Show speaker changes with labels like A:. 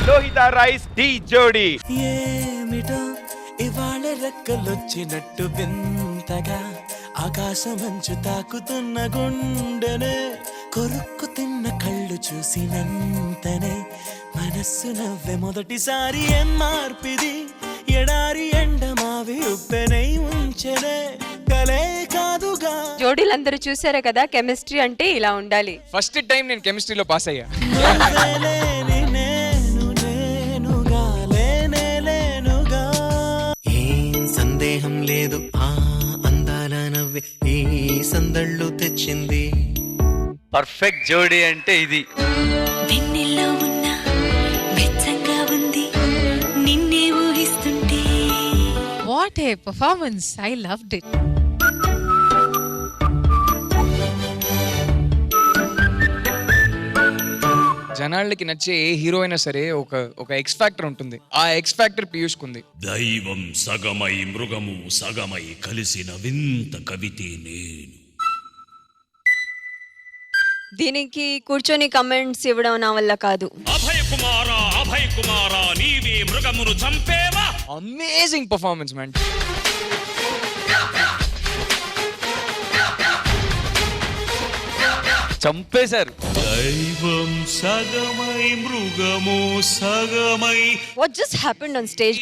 A: Lohitha rice D జోడి.
B: ఏమిటో ఇవాళ రెక్కలొచ్చినట్టు వింతగా ఆకాశమంచు తాకుతున్న గుండెనే కొరుక్కు తిన్న కళ్ళు చూసినంతనే మనస్సు నవ్వే మొదటిసారి ఏం మార్పిది ఎడారి ఎండమావి ఉప్పెనై ఉంచెనే కలే కాదుగా.
C: జోడీలందరూ చూసారా కదా, కెమిస్ట్రీ అంటే ఇలా ఉండాలి.
D: ఫస్ట్ టైం నేను కెమిస్ట్రీలో పాస్ అయ్యా.
B: నువ్వేలేని నేను నేనుగా లేనే లేనుగా. ఏం సందేహం లేదు ఆ అందాల నవ్వే ఈ సందళ్ళు తెచ్చింది.
A: పర్ఫెక్ట్ జోడీ అంటే ఇది.
E: వెన్నెల్లో ఉన్న వెచ్చంగా ఉంది నిన్నే ఊహిస్తుంటే.
F: What a performance! I loved it.
D: జనాళ్ళకి నచ్చే ఏ హీరో అయినా సరే ఒక ఎక్స్ ఫ్యాక్టర్ ఉంటుంది. ఆ ఎక్స్ ఫ్యాక్టర్ పీయూష్కుంది.
G: దైవం సగమై మృగము సగమై కలిసిన వింత కవితే నేను.
C: దీనికి కూర్చొని కమెంట్స్ ఇవ్వడం నా వల్ల కాదు.
G: అభయ్ కుమారా నీవే మృగమును చంపేవా.
D: Amazing performance man.
A: చంపేశారు.
G: దైవం సగమై మృగము సగమై.
C: What just happened on stage?